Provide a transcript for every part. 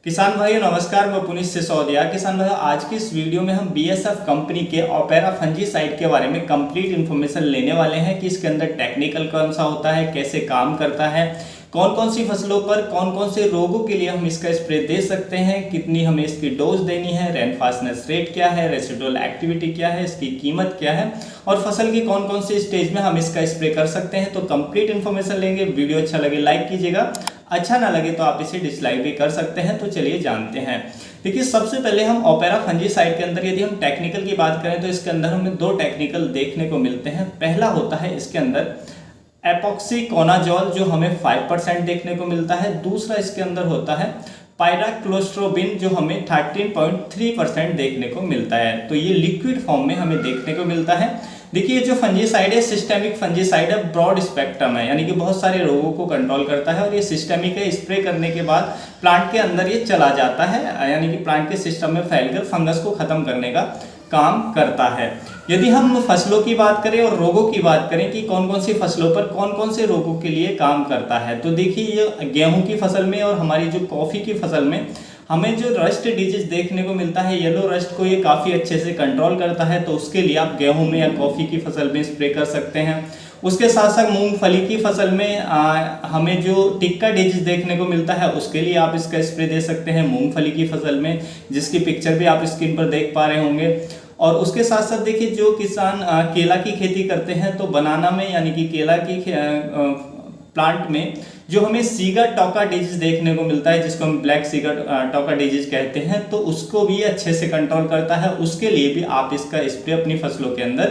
किसान भाइयों नमस्कार, मैं पुनीत सिसोदिया। किसान भाइयों, आज की इस वीडियो में हम बीएसएफ कंपनी के ऑपेरा फंजीसाइड के बारे में कंप्लीट इन्फॉर्मेशन लेने वाले हैं कि इसके अंदर टेक्निकल कौन सा होता है, कैसे काम करता है, कौन कौन सी फसलों पर कौन कौन से रोगों के लिए हम इसका स्प्रे दे सकते हैं, कितनी हमें इसकी डोज देनी है, रेनफास्टनेस रेट क्या है, रेसिडुअल एक्टिविटी क्या है, इसकी कीमत क्या है और फसल की कौन कौन सी स्टेज में हम इसका स्प्रे कर सकते हैं। तो कंप्लीट इन्फॉर्मेशन लेंगे। वीडियो अच्छा लगे लाइक कीजिएगा, अच्छा ना लगे तो आप इसे डिसलाइक भी कर सकते हैं। तो चलिए जानते हैं। देखिए, सबसे पहले हम ऑपेरा फंजीसाइड के अंदर यदि हम टेक्निकल की बात करें तो इसके अंदर हमें दो टेक्निकल देखने को मिलते हैं। पहला होता है इसके अंदर एपॉक्सीकोनाजोल जो हमें 5% देखने को मिलता है। दूसरा इसके अंदर होता है पायराक्लोस्ट्रोबिन जो हमें 13.3% देखने को मिलता है। तो ये लिक्विड फॉर्म में हमें देखने को मिलता है। देखिए, जो फंजीसाइड है सिस्टेमिक फंजीसाइड है, ब्रॉड स्पेक्ट्रम है, यानी कि बहुत सारे रोगों को कंट्रोल करता है और ये सिस्टेमिक है। स्प्रे करने के बाद प्लांट के अंदर ये चला जाता है, यानी कि प्लांट के सिस्टम में फैलकर फंगस को खत्म करने का काम करता है। यदि हम फसलों की बात करें और रोगों की बात करें कि कौन कौन सी फसलों पर कौन कौन से रोगों के लिए काम करता है, तो देखिए ये गेहूं की फसल में और हमारी जो कॉफ़ी की फसल में हमें जो रस्ट डिजीज देखने को मिलता है, येलो रस्ट को ये काफ़ी अच्छे से कंट्रोल करता है। तो उसके लिए आप गेहूं में या कॉफ़ी की फसल में स्प्रे कर सकते हैं। उसके साथ साथ मूंगफली की फसल में हमें जो टिक्का डिजीज देखने को मिलता है उसके लिए आप इसका स्प्रे दे सकते हैं मूंगफली की फसल में, जिसकी पिक्चर भी आप स्क्रीन पर देख पा रहे होंगे। और उसके साथ साथ देखिए, जो किसान केला की खेती करते हैं तो बनाना में यानी कि केला की प्लांट में जो हमें सीगा टोका डिजीज देखने को मिलता है, जिसको हम ब्लैक सीगा टोका डिजीज कहते हैं, तो उसको भी अच्छे से कंट्रोल करता है। उसके लिए भी आप इसका स्प्रे अपनी फसलों के अंदर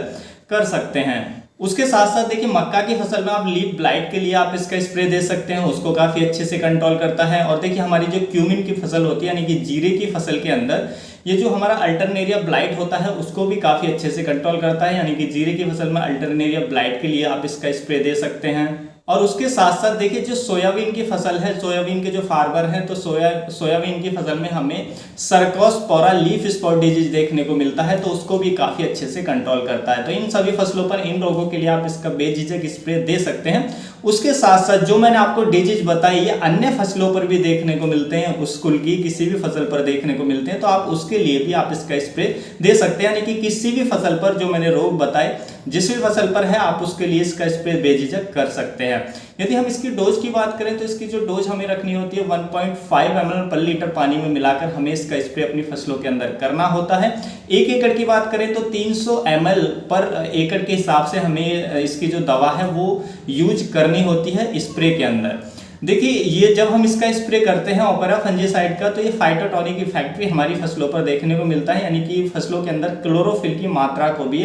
कर सकते हैं। उसके साथ साथ देखिए, मक्का की फसल में आप लीफ ब्लाइट के लिए आप इसका स्प्रे दे सकते हैं, उसको काफ़ी अच्छे से कंट्रोल करता है। और देखिए, हमारी जो क्यूमिन की फसल होती है यानी कि जीरे की फसल के अंदर ये जो हमारा अल्टरनेरिया ब्लाइट होता है उसको भी काफ़ी अच्छे से कंट्रोल करता है, यानी कि जीरे की फसल में अल्टरनेरिया ब्लाइट के लिए आप इसका स्प्रे दे सकते हैं। और उसके साथ साथ देखिए, जो सोयाबीन की फसल है, सोयाबीन के जो फार्मर हैं तो सोयाबीन की फसल में हमें सर्कोस्पोरा लीफ स्पॉट डिजीज देखने को मिलता है, तो उसको भी काफ़ी अच्छे से कंट्रोल करता है। तो इन सभी फसलों पर इन रोगों के लिए आप इसका बेझिझक स्प्रे दे सकते हैं। उसके साथ साथ जो मैंने आपको डिजीज बताई ये अन्य फसलों पर भी देखने को मिलते हैं, उस कुल की किसी भी फसल पर देखने को मिलते हैं, तो आप उसके लिए भी आप इसका स्प्रे दे सकते हैं। यानी कि किसी भी फसल पर जो मैंने रोग बताए जिस भी फसल पर है आप उसके लिए इसका स्प्रे बेझिझक कर सकते हैं। यदि हम इसकी डोज की बात करें तो इसकी जो डोज हमें रखनी होती है 1.5 ml पर लीटर पानी में मिलाकर हमें इसका स्प्रे अपनी फसलों के अंदर करना होता है। 1 एकड़ की बात करें तो 300 ml पर एकड़ के हिसाब से हमें इसकी जो दवा है वो यूज करनी होती है स्प्रे के अंदर। देखिए, ये जब हम इसका स्प्रे करते हैं ऑपेरा फंजीसाइड का, तो ये फाइटोटॉनिक की फैक्ट्री हमारी फसलों पर देखने को मिलता है, यानी कि फसलों के अंदर क्लोरोफिल की मात्रा को भी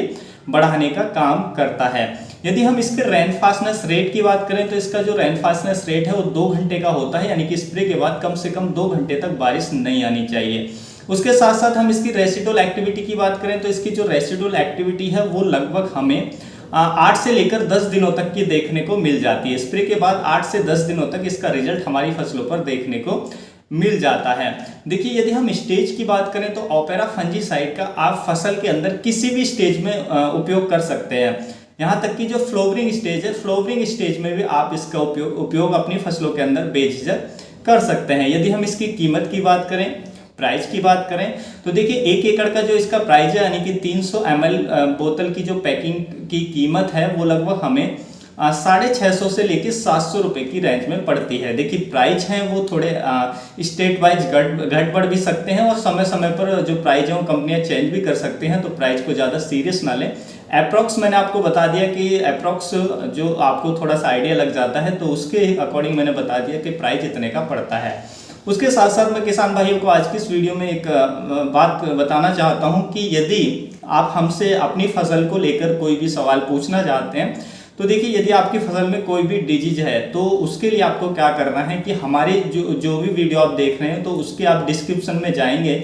बढ़ाने का काम करता है। यदि हम इसके रेनफास्टनेस रेट की बात करें तो इसका जो रेनफास्टनेस रेट है वो 2 घंटे का होता है, यानी कि स्प्रे के बाद कम से कम 2 घंटे तक बारिश नहीं आनी चाहिए। उसके साथ साथ हम इसकी रेसिडुअल एक्टिविटी की बात करें तो इसकी जो रेसिडुअल एक्टिविटी है वो लगभग हमें 8 से लेकर 10 दिनों तक की देखने को मिल जाती है। स्प्रे के बाद 8 से 10 दिनों तक इसका रिजल्ट हमारी फसलों पर देखने को मिल जाता है। देखिए, यदि हम स्टेज की बात करें तो ऑपेरा फंजीसाइड का आप फसल के अंदर किसी भी स्टेज में उपयोग कर सकते हैं। यहाँ तक कि जो फ्लोवरिंग स्टेज है, फ्लोवरिंग स्टेज में भी आप इसका उपयोग अपनी फसलों के अंदर बेझिझक कर सकते हैं। यदि हम इसकी कीमत की बात करें, प्राइस की बात करें, तो देखिए 1 एकड़ का जो इसका प्राइस है यानी कि 300 ml बोतल की जो पैकिंग की कीमत है वो लगभग हमें 650 से लेकर 700 रुपये की रेंज में पड़ती है। देखिए, प्राइस हैं वो थोड़े स्टेट वाइज घट बढ़ भी सकते हैं और समय समय पर जो प्राइस है वो कंपनियां चेंज भी कर सकते हैं, तो प्राइस को ज़्यादा सीरियस ना लें। अप्रॉक्स मैंने आपको बता दिया कि अप्रॉक्स जो आपको थोड़ा सा आइडिया लग जाता है तो उसके अकॉर्डिंग मैंने बता दिया कि प्राइस इतने का पड़ता है। उसके साथ साथ मैं किसान भाइयों को आज की इस वीडियो में एक बात बताना चाहता हूं कि यदि आप हमसे अपनी फसल को लेकर कोई भी सवाल पूछना चाहते हैं तो देखिए, यदि आपकी फसल में कोई भी डिजीज है तो उसके लिए आपको क्या करना है कि हमारे जो भी वीडियो आप देख रहे हैं तो उसके आप डिस्क्रिप्शन में जाएंगे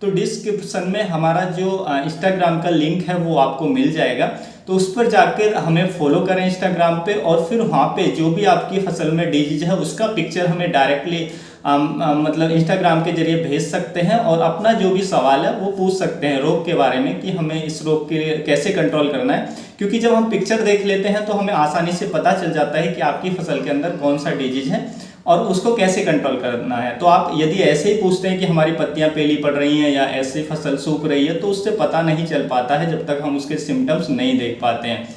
तो डिस्क्रिप्शन में हमारा जो इंस्टाग्राम का लिंक है वो आपको मिल जाएगा। तो उस पर जाकर हमें फॉलो करें इंस्टाग्राम पे और फिर वहाँ पे जो भी आपकी फसल में डिजीज है उसका पिक्चर हमें डायरेक्टली मतलब इंस्टाग्राम के जरिए भेज सकते हैं और अपना जो भी सवाल है वो पूछ सकते हैं रोग के बारे में कि हमें इस रोग के लिए कैसे कंट्रोल करना है। क्योंकि जब हम पिक्चर देख लेते हैं तो हमें आसानी से पता चल जाता है कि आपकी फसल के अंदर कौन सा डिजीज है और उसको कैसे कंट्रोल करना है। तो आप यदि ऐसे ही पूछते हैं कि हमारी पत्तियां पीली पड़ रही हैं या ऐसे फसल सूख रही है, तो उससे पता नहीं चल पाता है जब तक हम उसके सिम्टम्स नहीं देख पाते हैं।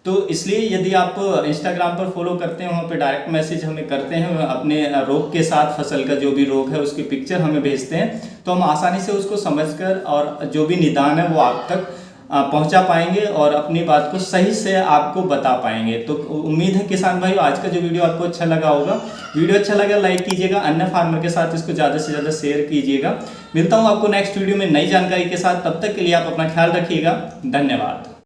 तो इसलिए यदि आप इंस्टाग्राम पर फॉलो करते हैं, वहाँ पे डायरेक्ट मैसेज हमें करते हैं, अपने रोग के साथ फसल का जो भी रोग है उसकी पिक्चर हमें भेजते हैं, तो हम आसानी से उसको समझकर और जो भी निदान है वो आप तक पहुंचा पाएंगे और अपनी बात को सही से आपको बता पाएंगे। तो उम्मीद है किसान भाई आज का जो वीडियो आपको अच्छा लगा होगा। वीडियो अच्छा लगा लाइक कीजिएगा, अन्य फार्मर के साथ इसको ज़्यादा से ज़्यादा शेयर कीजिएगा। मिलता हूँ आपको नेक्स्ट वीडियो में नई जानकारी के साथ, तब तक के लिए आप अपना ख्याल रखिएगा। धन्यवाद।